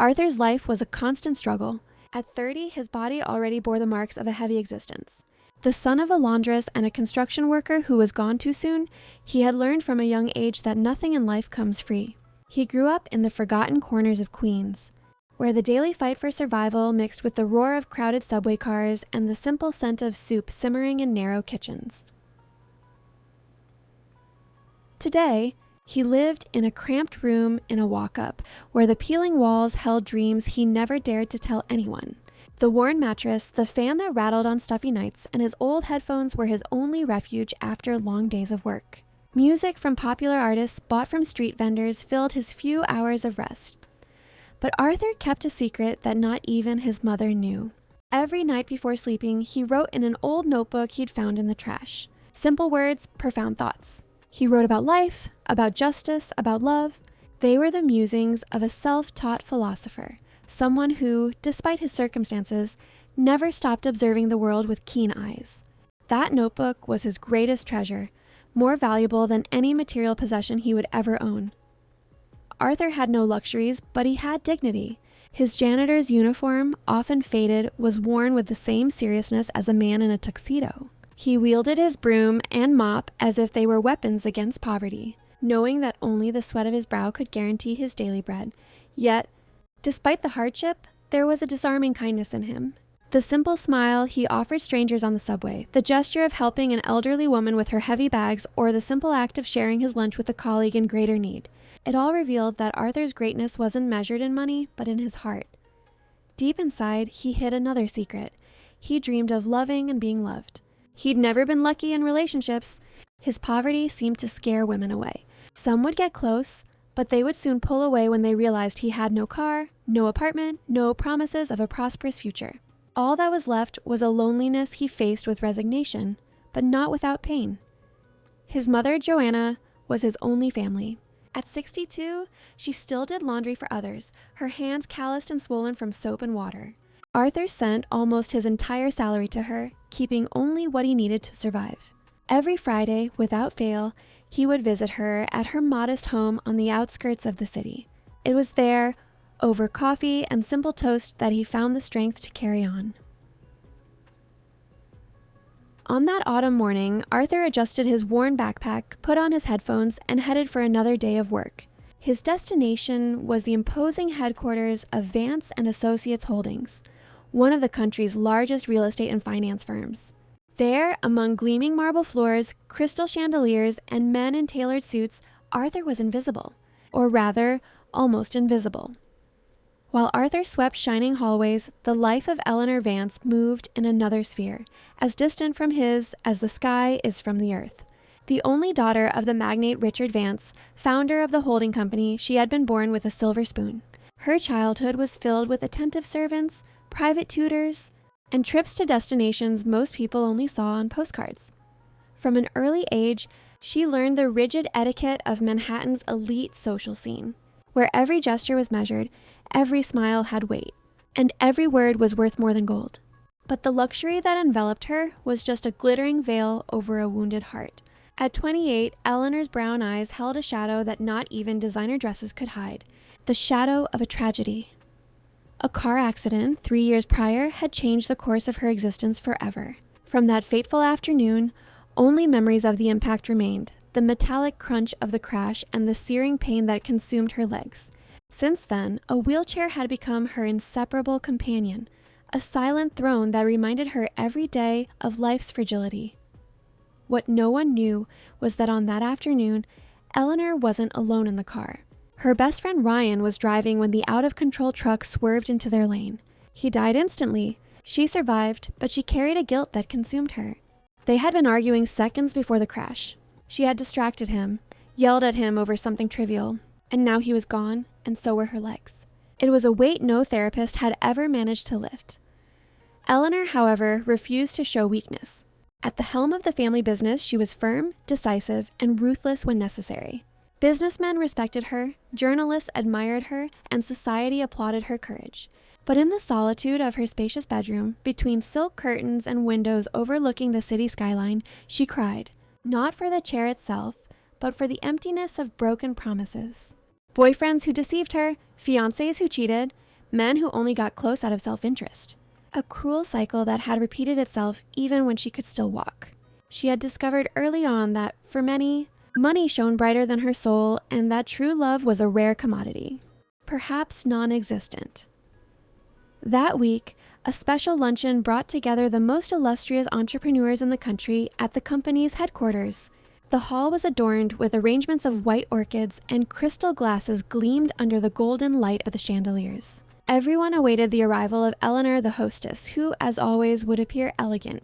Arthur's life was a constant struggle. At 30, his body already bore the marks of a heavy existence. The son of a laundress and a construction worker who was gone too soon, he had learned from a young age that nothing in life comes free. He grew up in the forgotten corners of Queens, where the daily fight for survival mixed with the roar of crowded subway cars and the simple scent of soup simmering in narrow kitchens. Today, he lived in a cramped room in a walk-up, where the peeling walls held dreams he never dared to tell anyone. The worn mattress, the fan that rattled on stuffy nights, and his old headphones were his only refuge after long days of work. Music from popular artists bought from street vendors filled his few hours of rest. But Arthur kept a secret that not even his mother knew. Every night before sleeping, he wrote in an old notebook he'd found in the trash. Simple words, profound thoughts. He wrote about life, about justice, about love. They were the musings of a self-taught philosopher, someone who, despite his circumstances, never stopped observing the world with keen eyes. That notebook was his greatest treasure, more valuable than any material possession he would ever own. Arthur had no luxuries, but he had dignity. His janitor's uniform, often faded, was worn with the same seriousness as a man in a tuxedo. He wielded his broom and mop as if they were weapons against poverty, knowing that only the sweat of his brow could guarantee his daily bread. Yet, despite the hardship, there was a disarming kindness in him. The simple smile he offered strangers on the subway, the gesture of helping an elderly woman with her heavy bags, or the simple act of sharing his lunch with a colleague in greater need. It all revealed that Arthur's greatness wasn't measured in money, but in his heart. Deep inside, he hid another secret. He dreamed of loving and being loved. He'd never been lucky in relationships. His poverty seemed to scare women away. Some would get close, but they would soon pull away when they realized he had no car, no apartment, no promises of a prosperous future. All that was left was a loneliness he faced with resignation, but not without pain. His mother, Joanna, was his only family. At 62, she still did laundry for others, her hands calloused and swollen from soap and water. Arthur sent almost his entire salary to her, keeping only what he needed to survive. Every Friday, without fail, he would visit her at her modest home on the outskirts of the city. It was there, over coffee and simple toast, that he found the strength to carry on. On that autumn morning, Arthur adjusted his worn backpack, put on his headphones, and headed for another day of work. His destination was the imposing headquarters of Vance and Associates Holdings, one of the country's largest real estate and finance firms. There, among gleaming marble floors, crystal chandeliers, and men in tailored suits, Arthur was invisible, or rather, almost invisible. While Arthur swept shining hallways, the life of Eleanor Vance moved in another sphere, as distant from his as the sky is from the earth. The only daughter of the magnate Richard Vance, founder of the holding company, she had been born with a silver spoon. Her childhood was filled with attentive servants, private tutors, and trips to destinations most people only saw on postcards. From an early age, she learned the rigid etiquette of Manhattan's elite social scene, where every gesture was measured, every smile had weight, and every word was worth more than gold. But the luxury that enveloped her was just a glittering veil over a wounded heart. At 28, Eleanor's brown eyes held a shadow that not even designer dresses could hide, the shadow of a tragedy. A car accident 3 years prior had changed the course of her existence forever. From that fateful afternoon, only memories of the impact remained, the metallic crunch of the crash and the searing pain that consumed her legs. Since then, a wheelchair had become her inseparable companion, a silent throne that reminded her every day of life's fragility. What no one knew was that on that afternoon, Eleanor wasn't alone in the car. Her best friend Ryan was driving when the out-of-control truck swerved into their lane. He died instantly. She survived, but she carried a guilt that consumed her. They had been arguing seconds before the crash. She had distracted him, yelled at him over something trivial, and now he was gone, and so were her legs. It was a weight no therapist had ever managed to lift. Eleanor, however, refused to show weakness. At the helm of the family business, she was firm, decisive, and ruthless when necessary. Businessmen respected her, journalists admired her, and society applauded her courage. But in the solitude of her spacious bedroom, between silk curtains and windows overlooking the city skyline, she cried, not for the chair itself, but for the emptiness of broken promises. Boyfriends who deceived her, fiancés who cheated, men who only got close out of self-interest. A cruel cycle that had repeated itself even when she could still walk. She had discovered early on that, for many, money shone brighter than her soul, and that true love was a rare commodity, perhaps non-existent. That week, a special luncheon brought together the most illustrious entrepreneurs in the country at the company's headquarters. The hall was adorned with arrangements of white orchids, and crystal glasses gleamed under the golden light of the chandeliers. Everyone awaited the arrival of Eleanor the hostess, who, as always, would appear elegant,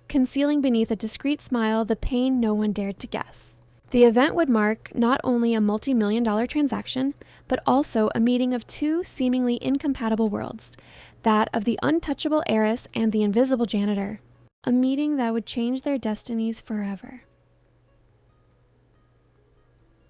concealing beneath a discreet smile the pain no one dared to guess. The event would mark not only a multi-million-dollar transaction, but also a meeting of two seemingly incompatible worlds, that of the untouchable heiress and the invisible janitor. A meeting that would change their destinies forever.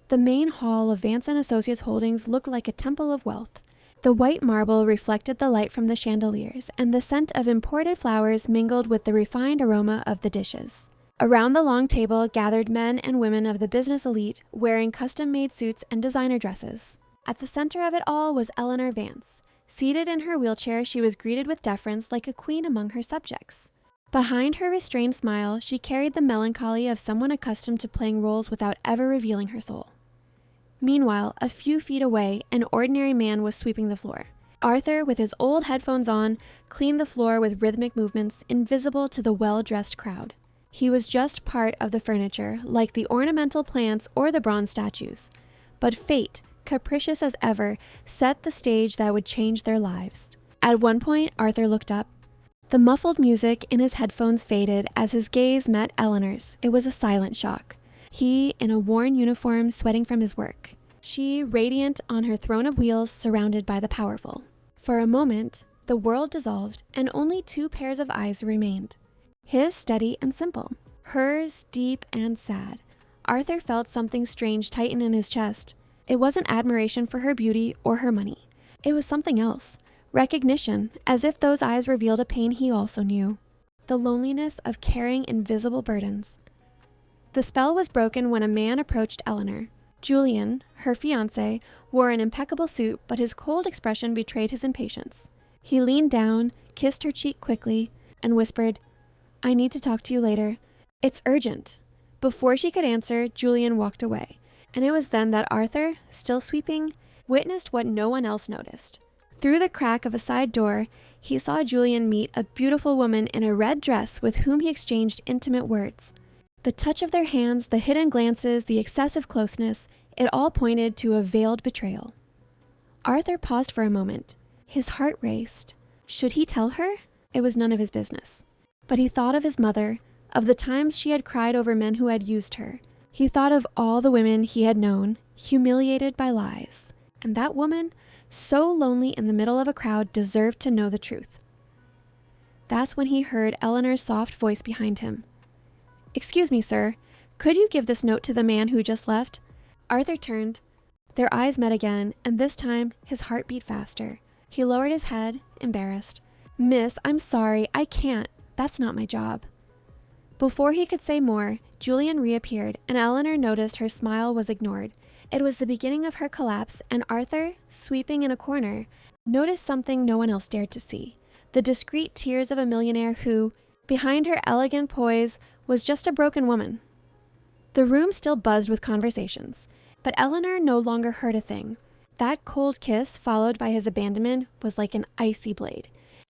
The main hall of Vance & Associates Holdings looked like a temple of wealth. The white marble reflected the light from the chandeliers, and the scent of imported flowers mingled with the refined aroma of the dishes. Around the long table gathered men and women of the business elite, wearing custom-made suits and designer dresses. At the center of it all was Eleanor Vance. Seated in her wheelchair, she was greeted with deference like a queen among her subjects. Behind her restrained smile, she carried the melancholy of someone accustomed to playing roles without ever revealing her soul. Meanwhile, a few feet away, an ordinary man was sweeping the floor. Arthur, with his old headphones on, cleaned the floor with rhythmic movements invisible to the well-dressed crowd. He was just part of the furniture, like the ornamental plants or the bronze statues. But fate, capricious as ever, set the stage that would change their lives. At one point, Arthur looked up. The muffled music in his headphones faded as his gaze met Eleanor's. It was a silent shock. He, in a worn uniform, sweating from his work. She, radiant on her throne of wheels, surrounded by the powerful. For a moment, the world dissolved, and only two pairs of eyes remained. His steady and simple. Hers deep and sad. Arthur felt something strange tighten in his chest. It wasn't admiration for her beauty or her money. It was something else. Recognition, as if those eyes revealed a pain he also knew. The loneliness of carrying invisible burdens. The spell was broken when a man approached Eleanor. Julian, her fiancé, wore an impeccable suit, but his cold expression betrayed his impatience. He leaned down, kissed her cheek quickly, and whispered, "I need to talk to you later. It's urgent." Before she could answer, Julian walked away, and it was then that Arthur, still sweeping, witnessed what no one else noticed. Through the crack of a side door, he saw Julian meet a beautiful woman in a red dress with whom he exchanged intimate words. The touch of their hands, the hidden glances, the excessive closeness, it all pointed to a veiled betrayal. Arthur paused for a moment. His heart raced. Should he tell her? It was none of his business. But he thought of his mother, of the times she had cried over men who had used her. He thought of all the women he had known, humiliated by lies. And that woman, so lonely in the middle of a crowd, deserved to know the truth. That's when he heard Eleanor's soft voice behind him. "Excuse me, sir. Could you give this note to the man who just left?" Arthur turned. Their eyes met again, and this time his heart beat faster. He lowered his head, embarrassed. "Miss, I'm sorry. I can't. That's not my job." Before he could say more, Julian reappeared, and Eleanor noticed her smile was ignored. It was the beginning of her collapse, and Arthur, sweeping in a corner, noticed something no one else dared to see. The discreet tears of a millionaire who, behind her elegant poise, was just a broken woman. The room still buzzed with conversations, but Eleanor no longer heard a thing. That cold kiss, followed by his abandonment, was like an icy blade.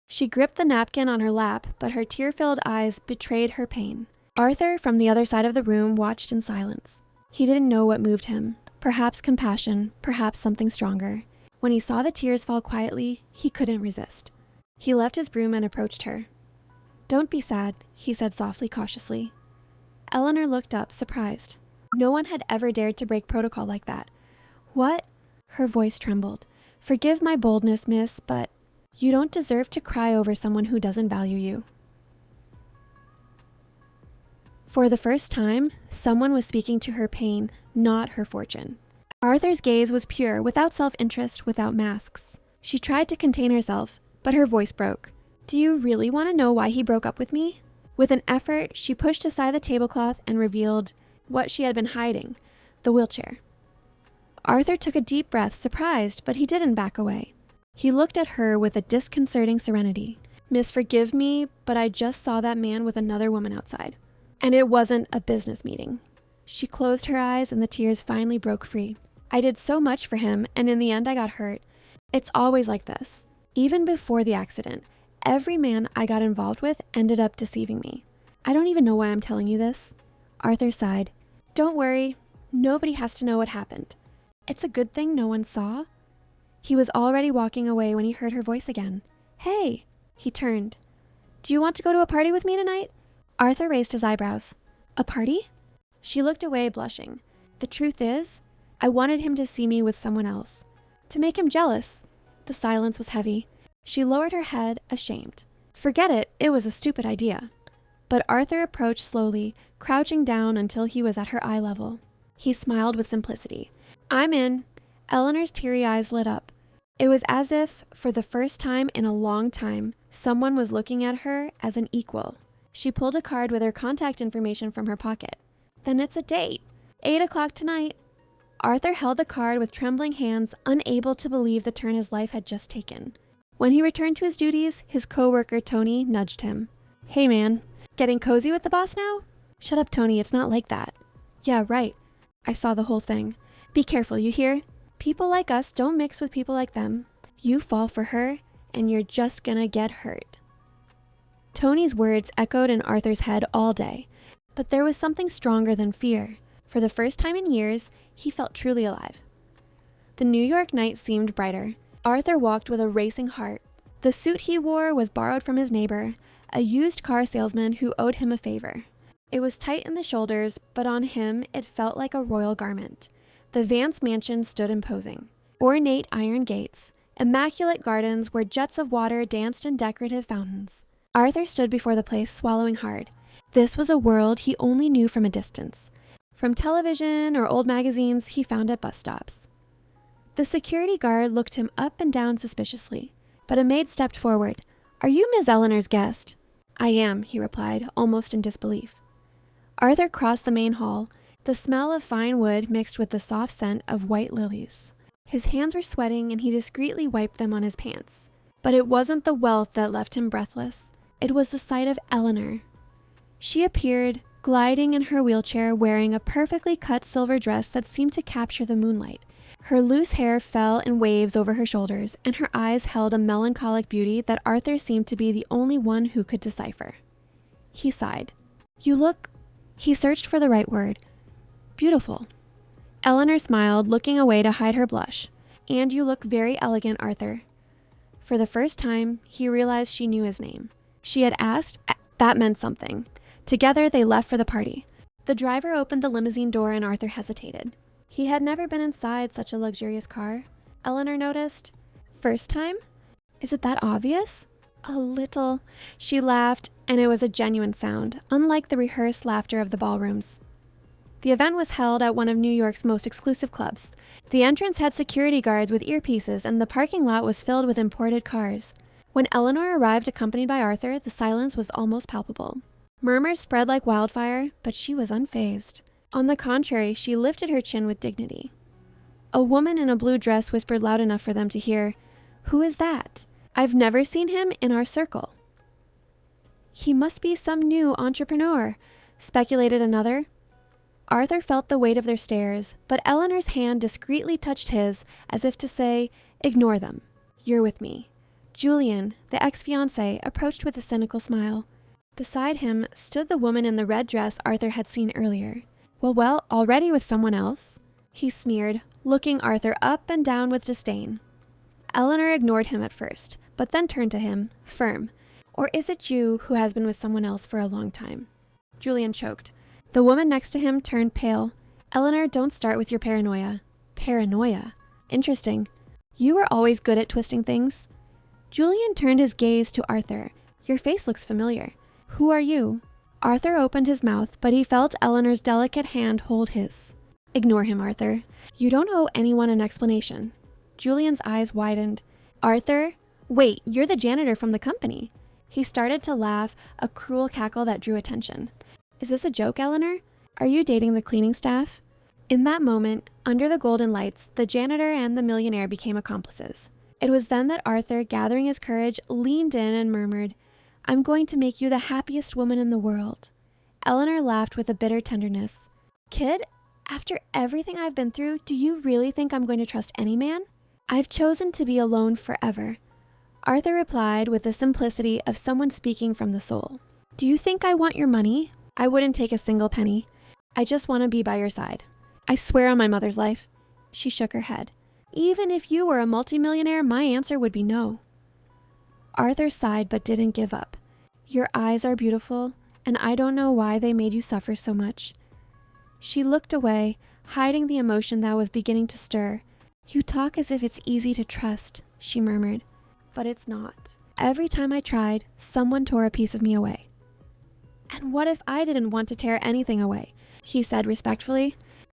She gripped the napkin on her lap, but her tear-filled eyes betrayed her pain. Arthur, from the other side of the room, watched in silence. He didn't know what moved him. Perhaps compassion, perhaps something stronger. When he saw the tears fall quietly, he couldn't resist. He left his broom and approached her. "Don't be sad," he said softly, cautiously. Eleanor looked up, surprised. No one had ever dared to break protocol like that. "What?" Her voice trembled. "Forgive my boldness, miss, but you don't deserve to cry over someone who doesn't value you." For the first time, someone was speaking to her pain, not her fortune. Arthur's gaze was pure, without self-interest, without masks. She tried to contain herself, but her voice broke. "Do you really want to know why he broke up with me?" With an effort, she pushed aside the tablecloth and revealed what she had been hiding, the wheelchair. Arthur took a deep breath, surprised, but he didn't back away. He looked at her with a disconcerting serenity. Miss, forgive me, but I just saw that man with another woman outside. And it wasn't a business meeting. She closed her eyes and the tears finally broke free. I did so much for him, and in the end I got hurt. It's always like this. Even before the accident, every man I got involved with ended up deceiving me. I don't even know why I'm telling you this. Arthur sighed. Don't worry, nobody has to know what happened. It's a good thing no one saw. He was already walking away when he heard her voice again. Hey! He turned. Do you want to go to a party with me tonight? Arthur raised his eyebrows. A party? She looked away, blushing. The truth is, I wanted him to see me with someone else. To make him jealous. The silence was heavy. She lowered her head, ashamed. Forget it, it was a stupid idea. But Arthur approached slowly, crouching down until he was at her eye level. He smiled with simplicity. I'm in. Eleanor's teary eyes lit up. It was as if, for the first time in a long time, someone was looking at her as an equal. She pulled a card with her contact information from her pocket. Then it's a date. 8 o'clock tonight. Arthur held the card with trembling hands, unable to believe the turn his life had just taken. When he returned to his duties, his co-worker Tony nudged him. Hey man, getting cozy with the boss now? Shut up, Tony, it's not like that. Yeah, right. I saw the whole thing. Be careful, you hear? People like us don't mix with people like them. You fall for her, and you're just gonna get hurt. Tony's words echoed in Arthur's head all day, but there was something stronger than fear. For the first time in years, he felt truly alive. The New York night seemed brighter. Arthur walked with a racing heart. The suit he wore was borrowed from his neighbor, a used car salesman who owed him a favor. It was tight in the shoulders, but on him it felt like a royal garment. The Vance mansion stood imposing. Ornate iron gates, immaculate gardens where jets of water danced in decorative fountains. Arthur stood before the place, swallowing hard. This was a world he only knew from a distance. From television or old magazines he found at bus stops. The security guard looked him up and down suspiciously, but a maid stepped forward. Are you Miss Eleanor's guest? I am, he replied, almost in disbelief. Arthur crossed the main hall, the smell of fine wood mixed with the soft scent of white lilies. His hands were sweating and he discreetly wiped them on his pants. But it wasn't the wealth that left him breathless. It was the sight of Eleanor. She appeared, gliding in her wheelchair, wearing a perfectly cut silver dress that seemed to capture the moonlight. Her loose hair fell in waves over her shoulders, and her eyes held a melancholic beauty that Arthur seemed to be the only one who could decipher. He sighed. You look... He searched for the right word. Beautiful. Eleanor smiled, looking away to hide her blush. And you look very elegant, Arthur. For the first time, he realized she knew his name. She had asked. That meant something. Together, they left for the party. The driver opened the limousine door and Arthur hesitated. He had never been inside such a luxurious car. Eleanor noticed. First time? Is it that obvious? A little. She laughed, and it was a genuine sound, unlike the rehearsed laughter of the ballrooms. The event was held at one of New York's most exclusive clubs. The entrance had security guards with earpieces, and the parking lot was filled with imported cars. When Eleanor arrived accompanied by Arthur, the silence was almost palpable. Murmurs spread like wildfire, but she was unfazed. On the contrary, she lifted her chin with dignity. A woman in a blue dress whispered loud enough for them to hear, "Who is that? I've never seen him in our circle." He must be some new entrepreneur, speculated another. Arthur felt the weight of their stares, but Eleanor's hand discreetly touched his, as if to say, "Ignore them. You're with me." Julian, the ex-fiancé, approached with a cynical smile. Beside him stood the woman in the red dress Arthur had seen earlier. Well, already with someone else? He sneered, looking Arthur up and down with disdain. Eleanor ignored him at first, but then turned to him, firm. Or is it you who has been with someone else for a long time? Julian choked. The woman next to him turned pale. Eleanor, don't start with your paranoia. Paranoia? Interesting. You were always good at twisting things. Julian turned his gaze to Arthur. Your face looks familiar. Who are you? Arthur opened his mouth, but he felt Eleanor's delicate hand hold his. Ignore him, Arthur. You don't owe anyone an explanation. Julian's eyes widened. Arthur? Wait, you're the janitor from the company. He started to laugh, a cruel cackle that drew attention. Is this a joke, Eleanor? Are you dating the cleaning staff? In that moment, under the golden lights, the janitor and the millionaire became accomplices. It was then that Arthur, gathering his courage, leaned in and murmured, "I'm going to make you the happiest woman in the world." Eleanor laughed with a bitter tenderness. "Kid, after everything I've been through, do you really think I'm going to trust any man? I've chosen to be alone forever." Arthur replied with the simplicity of someone speaking from the soul. "Do you think I want your money? I wouldn't take a single penny. I just want to be by your side. I swear on my mother's life." She shook her head. "Even if you were a multimillionaire, my answer would be no." Arthur sighed but didn't give up. "Your eyes are beautiful, and I don't know why they made you suffer so much." She looked away, hiding the emotion that was beginning to stir. "You talk as if it's easy to trust," she murmured. "But it's not. Every time I tried, someone tore a piece of me away." "And what if I didn't want to tear anything away?" he said respectfully.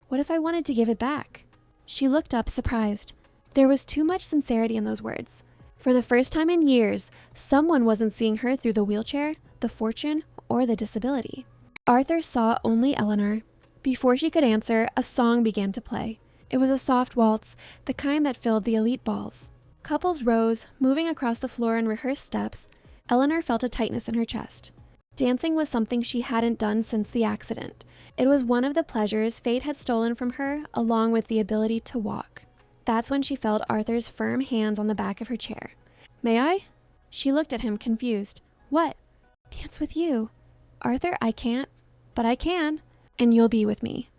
"What if I wanted to give it back?" She looked up, surprised. There was too much sincerity in those words. For the first time in years, someone wasn't seeing her through the wheelchair, the fortune, or the disability. Arthur saw only Eleanor. Before she could answer, a song began to play. It was a soft waltz, the kind that filled the elite balls. Couples rose, moving across the floor in rehearsed steps. Eleanor felt a tightness in her chest. Dancing was something she hadn't done since the accident. It was one of the pleasures fate had stolen from her, along with the ability to walk. That's when she felt Arthur's firm hands on the back of her chair. "May I?" She looked at him, confused. "What?" "Dance with you." "Arthur, I can't." "But I can. And you'll be with me."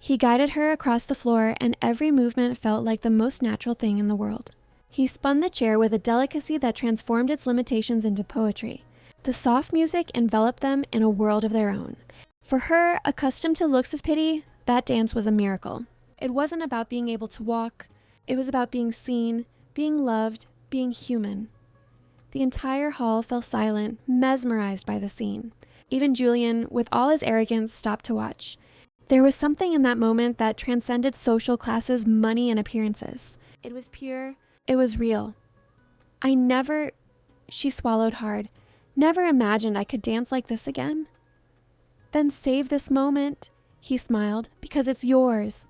He guided her across the floor, and every movement felt like the most natural thing in the world. He spun the chair with a delicacy that transformed its limitations into poetry. The soft music enveloped them in a world of their own. For her, accustomed to looks of pity, that dance was a miracle. It wasn't about being able to walk. It was about being seen, being loved, being human. The entire hall fell silent, mesmerized by the scene. Even Julian, with all his arrogance, stopped to watch. There was something in that moment that transcended social classes, money, and appearances. It was pure. It was real. She swallowed hard, never imagined I could dance like this again. "Then save this moment," he smiled, "because it's yours."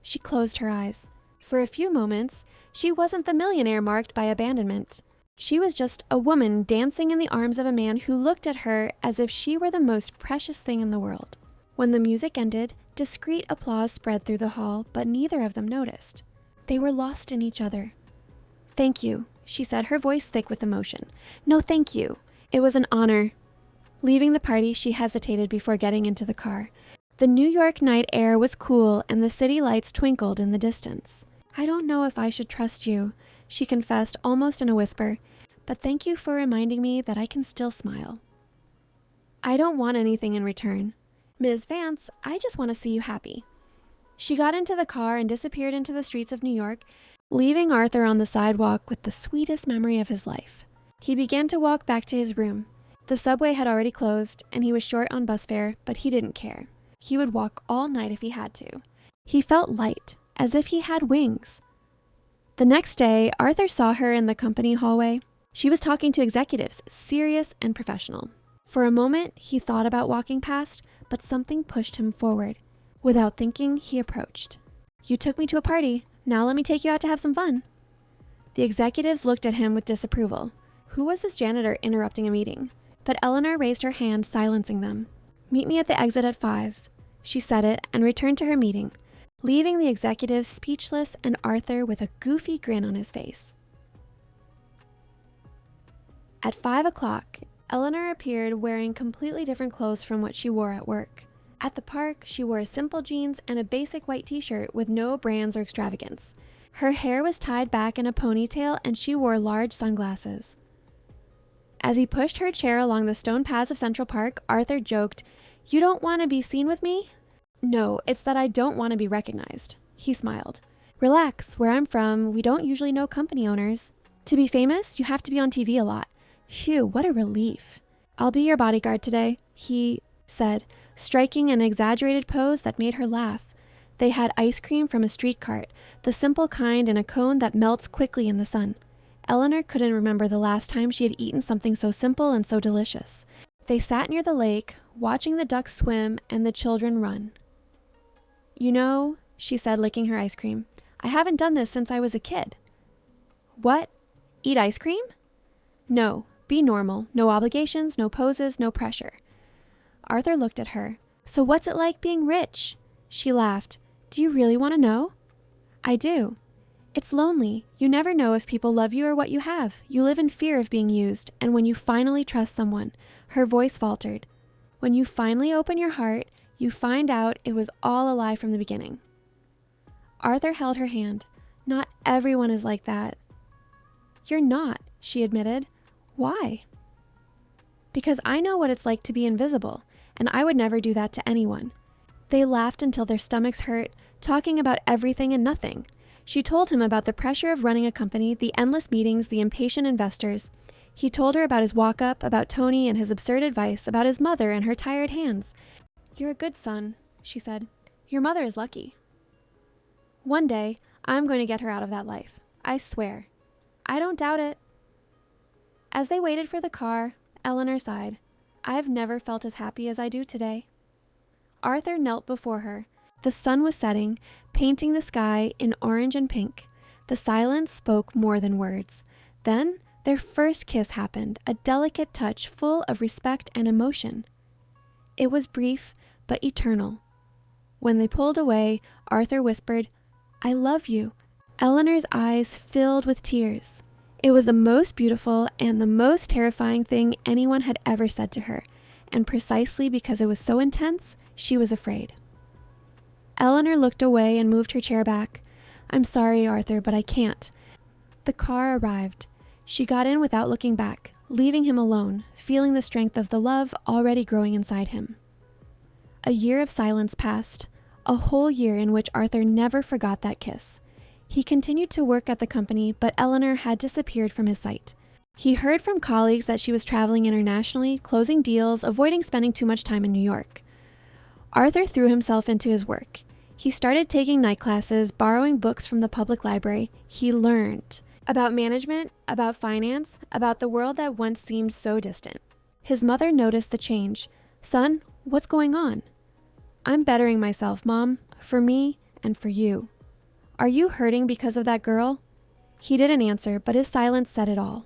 She closed her eyes. For a few moments, she wasn't the millionaire marked by abandonment. She was just a woman dancing in the arms of a man who looked at her as if she were the most precious thing in the world. When the music ended, discreet applause spread through the hall, but neither of them noticed. They were lost in each other. "Thank you," she said, her voice thick with emotion. "No, thank you. It was an honor." Leaving the party, she hesitated before getting into the car. The New York night air was cool, and the city lights twinkled in the distance. "I don't know if I should trust you," she confessed almost in a whisper, "but thank you for reminding me that I can still smile." "I don't want anything in return. Ms. Vance, I just want to see you happy." She got into the car and disappeared into the streets of New York, leaving Arthur on the sidewalk with the sweetest memory of his life. He began to walk back to his room. The subway had already closed, and he was short on bus fare, but he didn't care. He would walk all night if he had to. He felt light, as if he had wings. The next day, Arthur saw her in the company hallway. She was talking to executives, serious and professional. For a moment, he thought about walking past, but something pushed him forward. Without thinking, he approached. "You took me to a party. Now let me take you out to have some fun." The executives looked at him with disapproval. Who was this janitor interrupting a meeting? But Eleanor raised her hand, silencing them. "Meet me at the exit at 5. She said it and returned to her meeting, leaving the executives speechless and Arthur with a goofy grin on his face. At 5 o'clock, Eleanor appeared wearing completely different clothes from what she wore at work. At the park, she wore simple jeans and a basic white t-shirt with no brands or extravagance. Her hair was tied back in a ponytail and she wore large sunglasses. As he pushed her chair along the stone paths of Central Park, Arthur joked, "You don't want to be seen with me?" "No, it's that I don't want to be recognized." He smiled. "Relax, where I'm from, we don't usually know company owners. To be famous, you have to be on TV a lot." "Phew, what a relief." "I'll be your bodyguard today," he said, striking an exaggerated pose that made her laugh. They had ice cream from a street cart, the simple kind in a cone that melts quickly in the sun. Eleanor couldn't remember the last time she had eaten something so simple and so delicious. They sat near the lake, watching the ducks swim and the children run. "You know," she said, licking her ice cream, "I haven't done this since I was a kid." What? Eat ice cream? No, be normal. No obligations, no poses, no pressure. Arthur looked at her. So what's it like being rich? She laughed. Do you really want to know? I do. It's lonely. You never know if people love you or what you have. You live in fear of being used, and when you finally trust someone, her voice faltered. When you finally open your heart, you find out it was all a lie from the beginning. Arthur held her hand. Not everyone is like that. You're not, she admitted. Why? Because I know what it's like to be invisible, and I would never do that to anyone. They laughed until their stomachs hurt, talking about everything and nothing. She told him about the pressure of running a company, the endless meetings, the impatient investors. He told her about his walk-up, about Tony and his absurd advice, about his mother and her tired hands. You're a good son, she said. Your mother is lucky. One day, I'm going to get her out of that life. I swear. I don't doubt it. As they waited for the car, Eleanor sighed. I've never felt as happy as I do today. Arthur knelt before her. The sun was setting, painting the sky in orange and pink. The silence spoke more than words. Then their first kiss happened, a delicate touch full of respect and emotion. It was brief, but eternal. When they pulled away, Arthur whispered, I love you. Eleanor's eyes filled with tears. It was the most beautiful and the most terrifying thing anyone had ever said to her, and precisely because it was so intense, she was afraid. Eleanor looked away and moved her chair back. I'm sorry, Arthur, but I can't. The car arrived. She got in without looking back, leaving him alone, feeling the strength of the love already growing inside him. A year of silence passed, a whole year in which Arthur never forgot that kiss. He continued to work at the company, but Eleanor had disappeared from his sight. He heard from colleagues that she was traveling internationally, closing deals, avoiding spending too much time in New York. Arthur threw himself into his work. He started taking night classes, borrowing books from the public library. He learned about management, about finance, about the world that once seemed so distant. His mother noticed the change. Son, what's going on? I'm bettering myself, Mom, for me and for you. Are you hurting because of that girl? He didn't answer, but his silence said it all.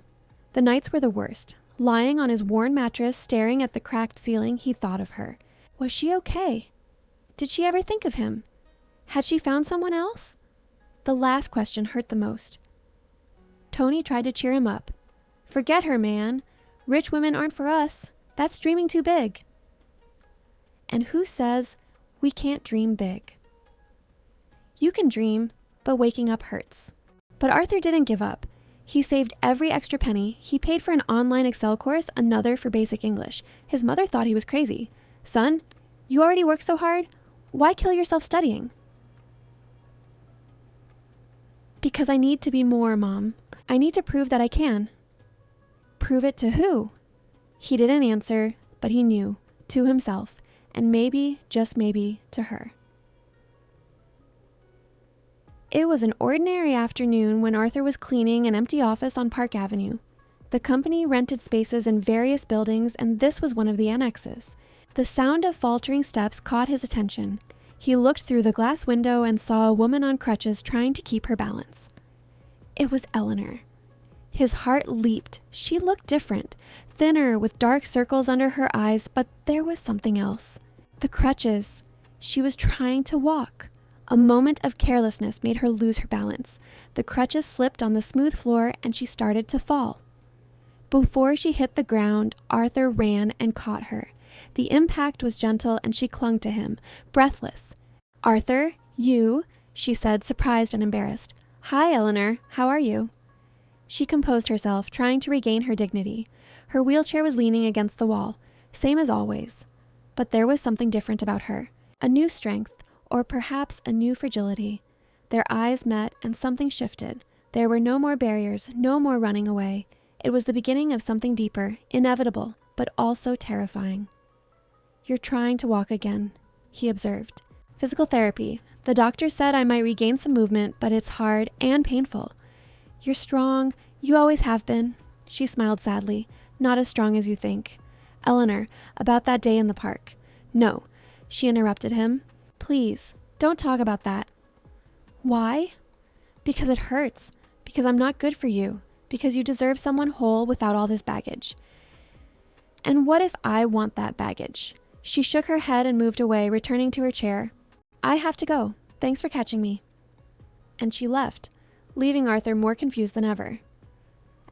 The nights were the worst. Lying on his worn mattress, staring at the cracked ceiling, he thought of her. Was she okay? Did she ever think of him? Had she found someone else? The last question hurt the most. Tony tried to cheer him up. Forget her, man. Rich women aren't for us. That's dreaming too big. And who says we can't dream big? You can dream, but waking up hurts. But Arthur didn't give up. He saved every extra penny. He paid for an online Excel course, another for basic English. His mother thought he was crazy. Son, you already work so hard. Why kill yourself studying? Because I need to be more, Mom. I need to prove that I can. Prove it to who? He didn't answer, but he knew, to himself, and maybe, just maybe, to her. It was an ordinary afternoon when Arthur was cleaning an empty office on Park Avenue. The company rented spaces in various buildings, and this was one of the annexes. The sound of faltering steps caught his attention. He looked through the glass window and saw a woman on crutches trying to keep her balance. It was Eleanor. His heart leaped. She looked different, thinner with dark circles under her eyes, but there was something else. The crutches. She was trying to walk. A moment of carelessness made her lose her balance. The crutches slipped on the smooth floor and she started to fall. Before she hit the ground, Arthur ran and caught her. The impact was gentle and she clung to him, breathless. Arthur, you, she said, surprised and embarrassed. Hi, Eleanor. How are you? She composed herself, trying to regain her dignity. Her wheelchair was leaning against the wall, same as always. But there was something different about her. A new strength, or perhaps a new fragility. Their eyes met and something shifted. There were no more barriers, no more running away. It was the beginning of something deeper, inevitable, but also terrifying. You're trying to walk again, he observed. Physical therapy. The doctor said I might regain some movement, but it's hard and painful. You're strong. You always have been. She smiled sadly. Not as strong as you think. Eleanor, about that day in the park. No, she interrupted him. Please, don't talk about that. Why? Because it hurts. because I'm not good for you, because you deserve someone whole without all this baggage. And what if I want that baggage? She shook her head and moved away, returning to her chair. I have to go. Thanks for catching me. And she left, leaving Arthur more confused than ever.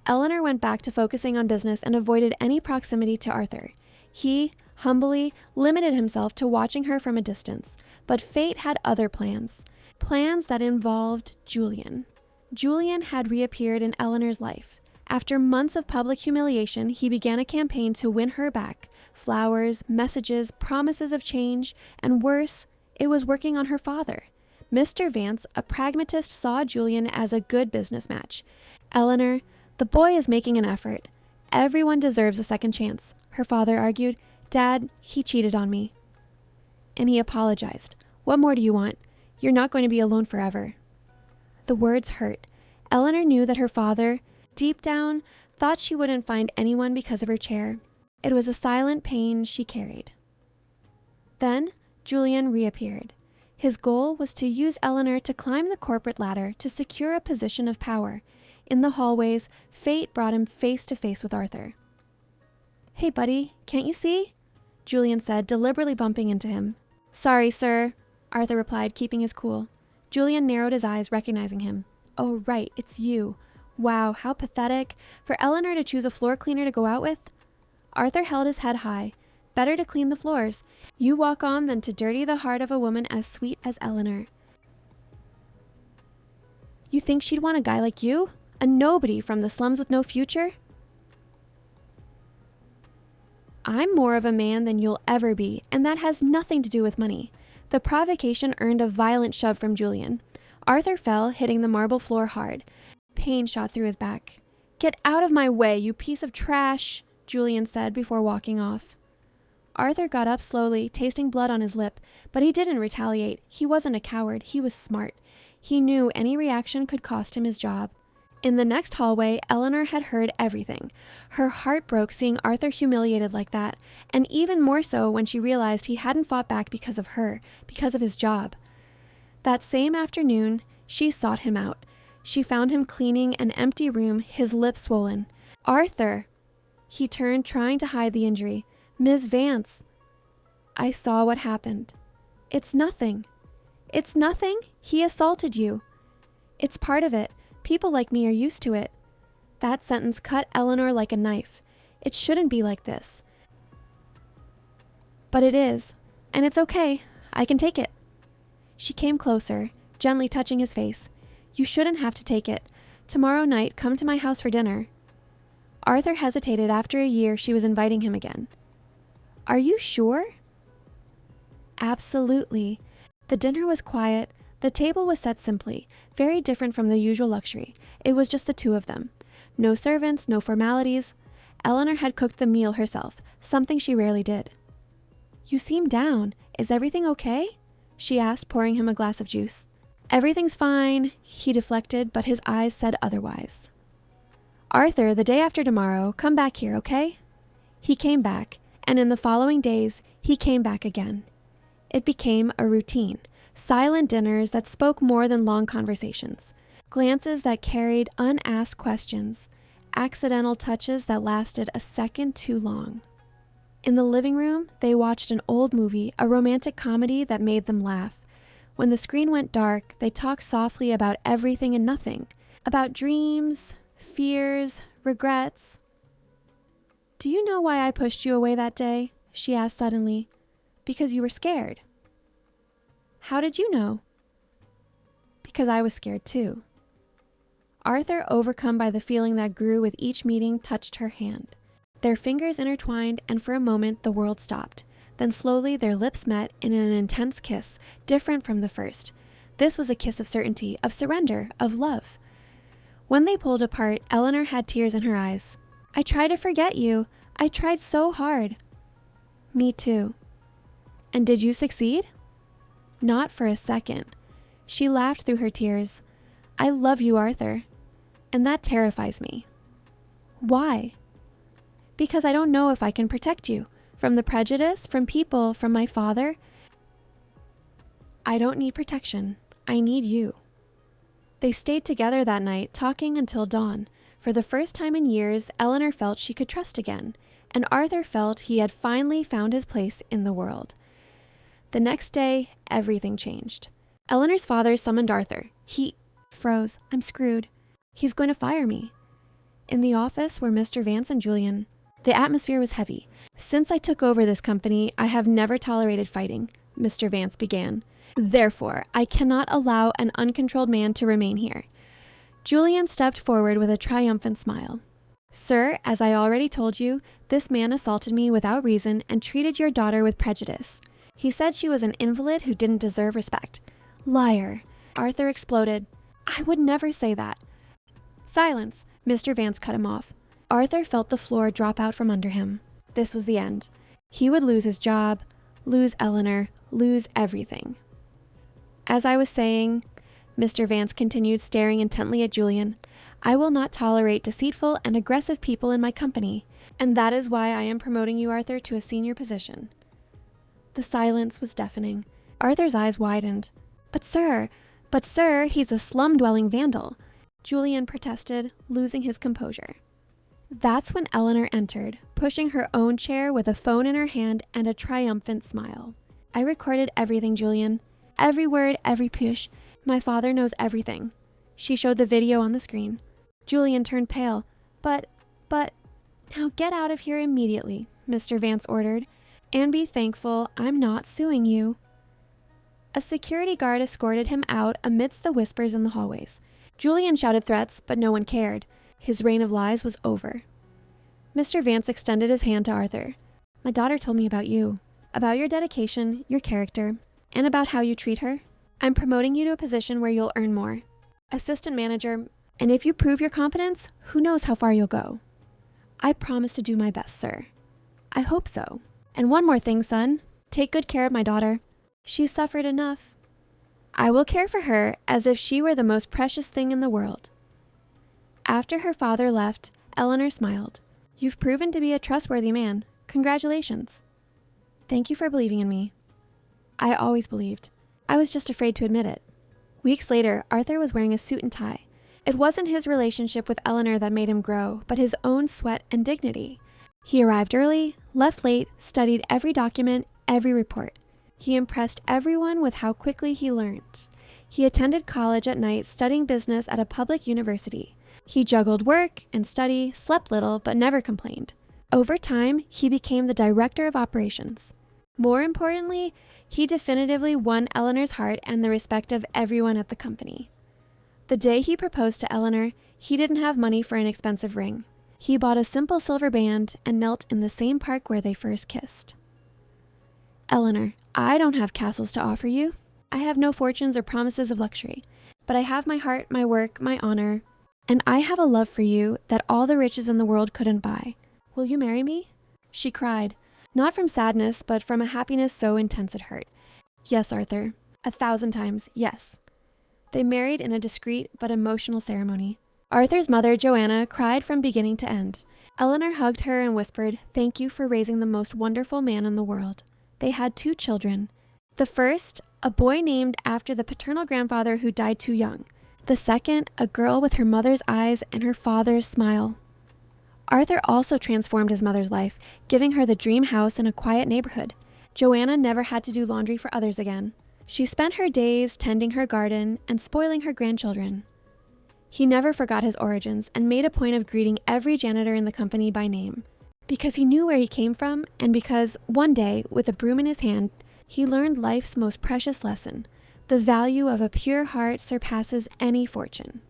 Eleanor went back to focusing on business and avoided any proximity to Arthur. He, humbly, limited himself to watching her from a distance, but fate had other plans. Plans that involved Julian. Julian had reappeared in Eleanor's life. After months of public humiliation, he began a campaign to win her back. Flowers, messages, promises of change, and worse, it was working on her father. Mr. Vance, a pragmatist, saw Julian as a good business match. Eleanor, the boy is making an effort. Everyone deserves a second chance, her father argued. Dad, he cheated on me. And he apologized. What more do you want? You're not going to be alone forever. The words hurt. Eleanor knew that her father, deep down, thought she wouldn't find anyone because of her chair. It was a silent pain she carried. Then, Julian reappeared. His goal was to use Eleanor to climb the corporate ladder to secure a position of power. In the hallways, fate brought him face to face with Arthur. Hey, buddy, can't you see? Julian said, deliberately bumping into him. Sorry, sir, Arthur replied, keeping his cool. Julian narrowed his eyes, recognizing him. Oh, right, it's you. Wow, how pathetic. For Eleanor to choose a floor cleaner to go out with? Arthur held his head high. Better to clean the floors. You walk on than to dirty the heart of a woman as sweet as Eleanor. You think she'd want a guy like you? A nobody from the slums with no future? I'm more of a man than you'll ever be, and that has nothing to do with money. The provocation earned a violent shove from Julian. Arthur fell, hitting the marble floor hard. Pain shot through his back. Get out of my way, you piece of trash, Julian said before walking off. Arthur got up slowly, tasting blood on his lip, but he didn't retaliate. He wasn't a coward. He was smart. He knew any reaction could cost him his job. In the next hallway, Eleanor had heard everything. Her heart broke seeing Arthur humiliated like that, and even more so when she realized he hadn't fought back because of her, because of his job. That same afternoon, she sought him out. She found him cleaning an empty room, his lips swollen. Arthur! He turned, trying to hide the injury. Ms. Vance. I saw what happened. It's nothing. It's nothing? He assaulted you. It's part of it. People like me are used to it. That sentence cut Eleanor like a knife. It shouldn't be like this. But it is, and it's okay. I can take it. She came closer, gently touching his face. You shouldn't have to take it. Tomorrow night, come to my house for dinner. Arthur hesitated after a year she was inviting him again. Are you sure? Absolutely. The dinner was quiet. The table was set simply, very different from the usual luxury. It was just the two of them. No servants, no formalities. Eleanor had cooked the meal herself, something she rarely did. You seem down. Is everything okay? She asked, pouring him a glass of juice. Everything's fine, he deflected, but his eyes said otherwise. Arthur, the day after tomorrow, come back here, okay? He came back, and in the following days, he came back again. It became a routine. Silent dinners that spoke more than long conversations. Glances that carried unasked questions. Accidental touches that lasted a second too long. In the living room, they watched an old movie, a romantic comedy that made them laugh. When the screen went dark, they talked softly about everything and nothing. About dreams, fears, regrets. Do you know why I pushed you away that day? She asked suddenly. Because you were scared. How did you know? Because I was scared too. Arthur, overcome by the feeling that grew with each meeting, touched her hand. Their fingers intertwined, and for a moment the world stopped. Then slowly their lips met in an intense kiss, different from the first. This was a kiss of certainty, of surrender, of love. When they pulled apart, Eleanor had tears in her eyes. I tried to forget you. I tried so hard. Me too. And did you succeed? Not for a second. She laughed through her tears. I love you, Arthur. And that terrifies me. Why? Because I don't know if I can protect you. From the prejudice, from people, from my father. I don't need protection. I need you. They stayed together that night, talking until dawn. For the first time in years, Eleanor felt she could trust again, and Arthur felt he had finally found his place in the world. The next day, everything changed. Eleanor's father summoned Arthur. He froze. I'm screwed. He's going to fire me. In the office were Mr. Vance and Julian. The atmosphere was heavy. Since I took over this company, I have never tolerated fighting, Mr. Vance began. Therefore, I cannot allow an uncontrolled man to remain here. Julian stepped forward with a triumphant smile. Sir, as I already told you, this man assaulted me without reason and treated your daughter with prejudice. He said she was an invalid who didn't deserve respect. Liar. Arthur exploded. I would never say that. Silence. Mr. Vance cut him off. Arthur felt the floor drop out from under him. This was the end. He would lose his job, lose Eleanor, lose everything. As I was saying, Mr. Vance continued, staring intently at Julian, I will not tolerate deceitful and aggressive people in my company, and that is why I am promoting you, Arthur, to a senior position. The silence was deafening. Arthur's eyes widened. But sir, he's a slum-dwelling vandal, Julian protested, losing his composure. That's when Eleanor entered, pushing her own chair with a phone in her hand and a triumphant smile. I recorded everything, Julian. Every word, every push. My father knows everything. She showed the video on the screen. Julian turned pale. But, now get out of here immediately, Mr. Vance ordered, and be thankful I'm not suing you. A security guard escorted him out amidst the whispers in the hallways. Julian shouted threats, but no one cared. His reign of lies was over. Mr. Vance extended his hand to Arthur. My daughter told me about you, about your dedication, your character, and about how you treat her. I'm promoting you to a position where you'll earn more. Assistant manager, and if you prove your competence, who knows how far you'll go. I promise to do my best, sir. I hope so. And one more thing, son. Take good care of my daughter. She's suffered enough. I will care for her as if she were the most precious thing in the world. After her father left, Eleanor smiled. You've proven to be a trustworthy man. Congratulations. Thank you for believing in me. I always believed. I was just afraid to admit it. Weeks later, Arthur was wearing a suit and tie. It wasn't his relationship with Eleanor that made him grow, but his own sweat and dignity. He arrived early, left late, studied every document, every report. He impressed everyone with how quickly he learned. He attended college at night, studying business at a public university. He juggled work and study, slept little, but never complained. Over time, he became the director of operations. More importantly, he definitively won Eleanor's heart and the respect of everyone at the company. The day he proposed to Eleanor, he didn't have money for an expensive ring. He bought a simple silver band and knelt in the same park where they first kissed. Eleanor, I don't have castles to offer you. I have no fortunes or promises of luxury, but I have my heart, my work, my honor, and I have a love for you that all the riches in the world couldn't buy. Will you marry me? She cried, not from sadness, but from a happiness so intense it hurt. Yes, Arthur, 1,000 times, yes. They married in a discreet but emotional ceremony. Arthur's mother, Joanna, cried from beginning to end. Eleanor hugged her and whispered, "Thank you for raising the most wonderful man in the world." They had 2 children. The first, a boy named after the paternal grandfather who died too young. The second, a girl with her mother's eyes and her father's smile. Arthur also transformed his mother's life, giving her the dream house in a quiet neighborhood. Joanna never had to do laundry for others again. She spent her days tending her garden and spoiling her grandchildren. He never forgot his origins and made a point of greeting every janitor in the company by name, because he knew where he came from and because one day, with a broom in his hand, he learned life's most precious lesson. The value of a pure heart surpasses any fortune.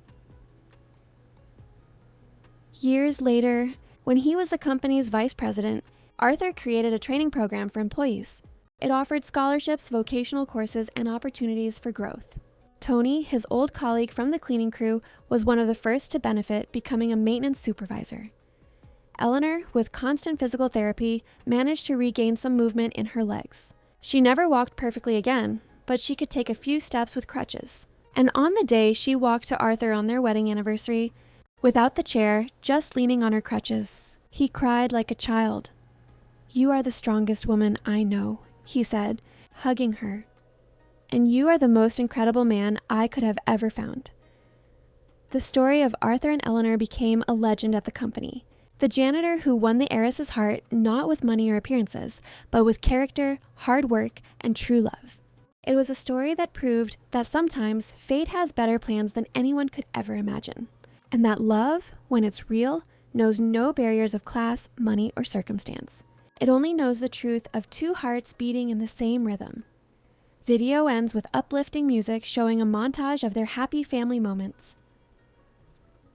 Years later, when he was the company's vice president, Arthur created a training program for employees. It offered scholarships, vocational courses, and opportunities for growth. Tony, his old colleague from the cleaning crew, was one of the first to benefit, becoming a maintenance supervisor. Eleanor, with constant physical therapy, managed to regain some movement in her legs. She never walked perfectly again, but she could take a few steps with crutches. And on the day she walked to Arthur on their wedding anniversary, without the chair, just leaning on her crutches, he cried like a child. "You are the strongest woman I know," he said, hugging her. "And you are the most incredible man I could have ever found." The story of Arthur and Eleanor became a legend at the company. The janitor who won the heiress's heart not with money or appearances, but with character, hard work, and true love. It was a story that proved that sometimes fate has better plans than anyone could ever imagine. And that love, when it's real, knows no barriers of class, money, or circumstance. It only knows the truth of two hearts beating in the same rhythm. Video ends with uplifting music showing a montage of their happy family moments.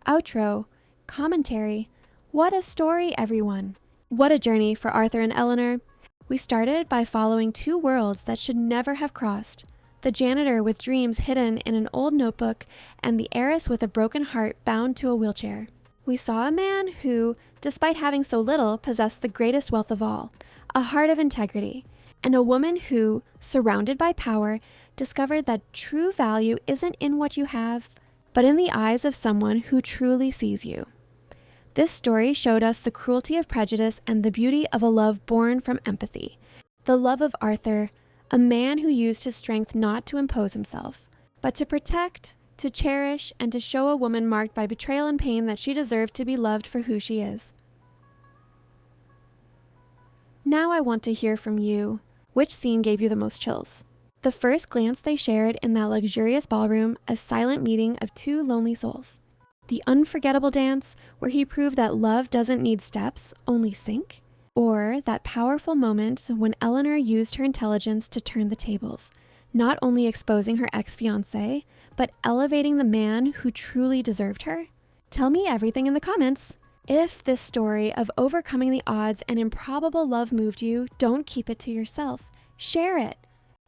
Outro, commentary. What a story, everyone. What a journey for Arthur and Eleanor. We started by following two worlds that should never have crossed. The janitor with dreams hidden in an old notebook and the heiress with a broken heart bound to a wheelchair. We saw a man who, despite having so little, possessed the greatest wealth of all, a heart of integrity, and a woman who, surrounded by power, discovered that true value isn't in what you have, but in the eyes of someone who truly sees you. This story showed us the cruelty of prejudice and the beauty of a love born from empathy. The love of Arthur, a man who used his strength not to impose himself, but to protect, to cherish, and to show a woman marked by betrayal and pain that she deserved to be loved for who she is. Now I want to hear from you. Which scene gave you the most chills? The first glance they shared in that luxurious ballroom, a silent meeting of two lonely souls. The unforgettable dance, where he proved that love doesn't need steps, only sync. Or that powerful moment when Eleanor used her intelligence to turn the tables, not only exposing her ex-fiancé, but elevating the man who truly deserved her. Tell me everything in the comments. If this story of overcoming the odds and improbable love moved you, don't keep it to yourself. Share it.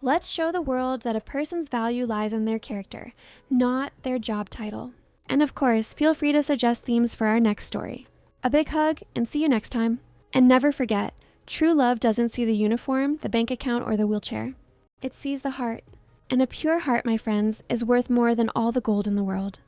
Let's show the world that a person's value lies in their character, not their job title. And of course, feel free to suggest themes for our next story. A big hug and see you next time. And never forget, true love doesn't see the uniform, the bank account, or the wheelchair. It sees the heart. And a pure heart, my friends, is worth more than all the gold in the world.